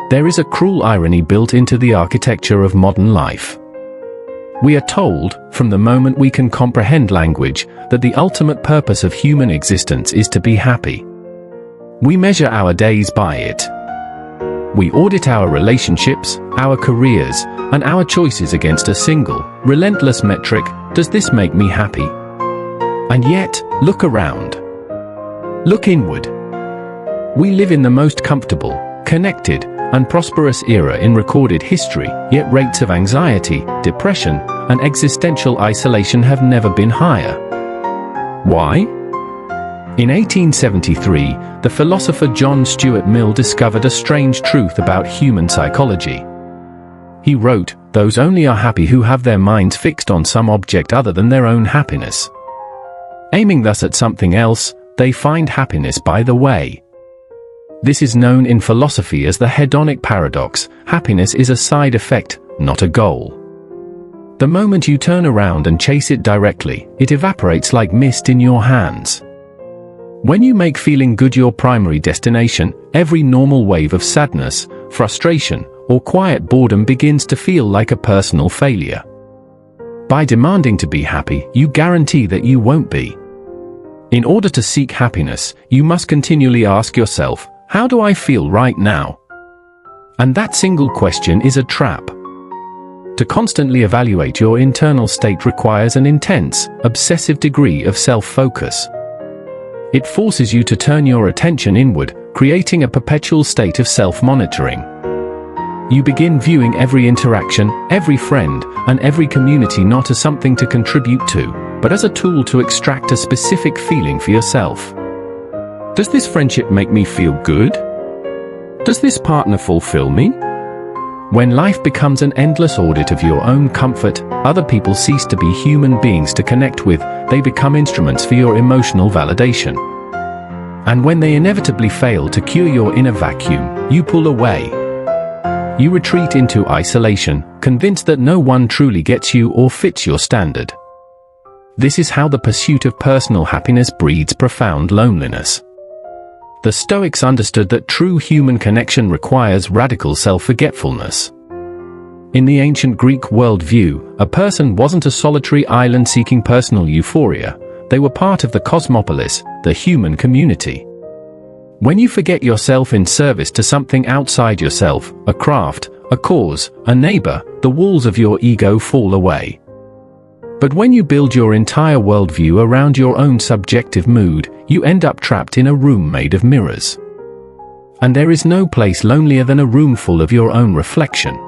there is a cruel irony built into the architecture of modern life. We are told, from the moment we can comprehend language, that the ultimate purpose of human existence is to be happy. We measure our days by it. We audit our relationships, our careers, and our choices against a single, relentless metric: does this make me happy? And yet, look around. Look inward. We live in the most comfortable, connected, and prosperous era in recorded history, yet rates of anxiety, depression, and existential isolation have never been higher. Why? In 1873, the philosopher John Stuart Mill discovered a strange truth about human psychology. He wrote, "Those only are happy who have their minds fixed on some object other than their own happiness. Aiming thus at something else, they find happiness by the way." This is known in philosophy as the Hedonic Paradox. Happiness is a side effect, not a goal. The moment you turn around and chase it directly, it evaporates like mist in your hands. When you make feeling good your primary destination, every normal wave of sadness, frustration, or quiet boredom begins to feel like a personal failure. By demanding to be happy, you guarantee that you won't be. In order to seek happiness, you must continually ask yourself, how do I feel right now? And that single question is a trap. To constantly evaluate your internal state requires an intense, obsessive degree of self-focus. It forces you to turn your attention inward, creating a perpetual state of self-monitoring. You begin viewing every interaction, every friend, and every community not as something to contribute to, but as a tool to extract a specific feeling for yourself. Does this friendship make me feel good? Does this partner fulfill me? When life becomes an endless audit of your own comfort, other people cease to be human beings to connect with, they become instruments for your emotional validation. And when they inevitably fail to cure your inner vacuum, you pull away. You retreat into isolation, convinced that no one truly gets you or fits your standard. This is how the pursuit of personal happiness breeds profound loneliness. The Stoics understood that true human connection requires radical self-forgetfulness. In the ancient Greek worldview, a person wasn't a solitary island seeking personal euphoria, they were part of the cosmopolis, the human community. When you forget yourself in service to something outside yourself, a craft, a cause, a neighbor, the walls of your ego fall away. But when you build your entire worldview around your own subjective mood, you end up trapped in a room made of mirrors. And there is no place lonelier than a room full of your own reflection.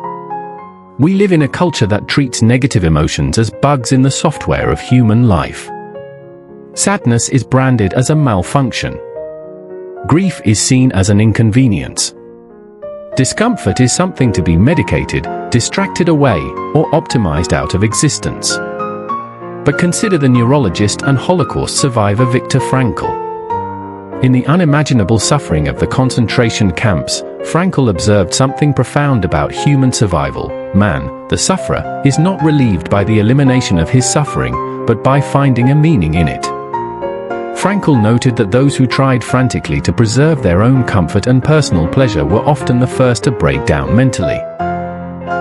We live in a culture that treats negative emotions as bugs in the software of human life. Sadness is branded as a malfunction. Grief is seen as an inconvenience. Discomfort is something to be medicated, distracted away, or optimized out of existence. But consider the neurologist and Holocaust survivor Viktor Frankl. In the unimaginable suffering of the concentration camps, Frankl observed something profound about human survival. Man, the sufferer, is not relieved by the elimination of his suffering, but by finding a meaning in it. Frankl noted that those who tried frantically to preserve their own comfort and personal pleasure were often the first to break down mentally.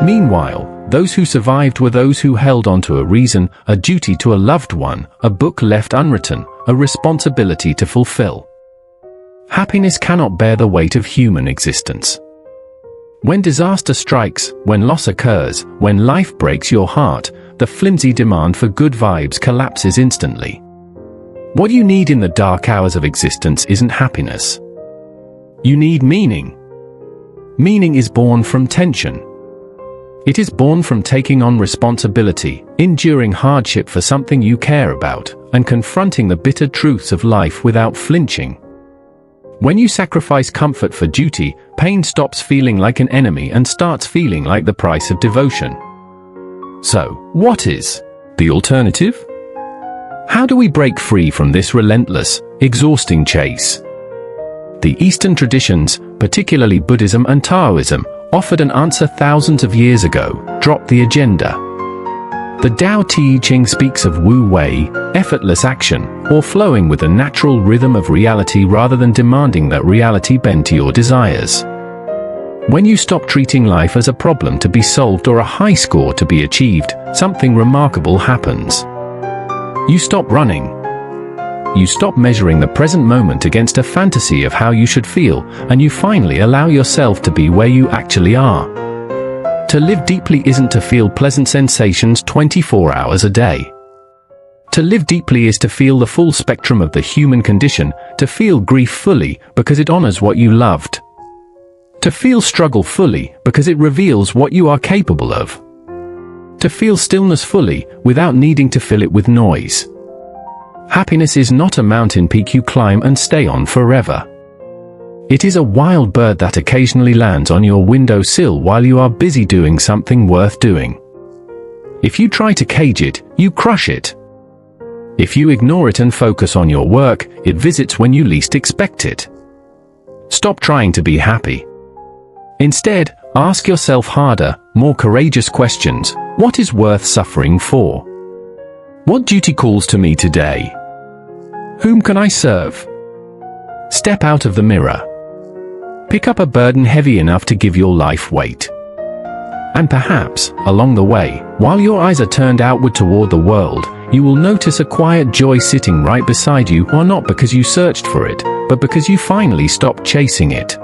Meanwhile, those who survived were those who held on to a reason, a duty to a loved one, a book left unwritten, a responsibility to fulfill. Happiness cannot bear the weight of human existence. When disaster strikes, when loss occurs, when life breaks your heart, the flimsy demand for good vibes collapses instantly. What you need in the dark hours of existence isn't happiness. You need meaning. Meaning is born from tension. It is born from taking on responsibility, enduring hardship for something you care about, and confronting the bitter truths of life without flinching. When you sacrifice comfort for duty, pain stops feeling like an enemy and starts feeling like the price of devotion. So, what is the alternative? How do we break free from this relentless, exhausting chase? The Eastern traditions, particularly Buddhism and Taoism, offered an answer thousands of years ago: drop the agenda. The Tao Te Ching speaks of Wu Wei, effortless action, or flowing with the natural rhythm of reality rather than demanding that reality bend to your desires. When you stop treating life as a problem to be solved or a high score to be achieved, something remarkable happens. You stop running. You stop measuring the present moment against a fantasy of how you should feel, and you finally allow yourself to be where you actually are. To live deeply isn't to feel pleasant sensations 24 hours a day. To live deeply is to feel the full spectrum of the human condition, to feel grief fully because it honors what you loved. To feel struggle fully because it reveals what you are capable of. To feel stillness fully without needing to fill it with noise. Happiness is not a mountain peak you climb and stay on forever. It is a wild bird that occasionally lands on your windowsill while you are busy doing something worth doing. If you try to cage it, you crush it. If you ignore it and focus on your work, it visits when you least expect it. Stop trying to be happy. Instead, ask yourself harder, more courageous questions. What is worth suffering for? What duty calls to me today? Whom can I serve? Step out of the mirror. Pick up a burden heavy enough to give your life weight. And perhaps, along the way, while your eyes are turned outward toward the world, you will notice a quiet joy sitting right beside you, or not because you searched for it, but because you finally stopped chasing it.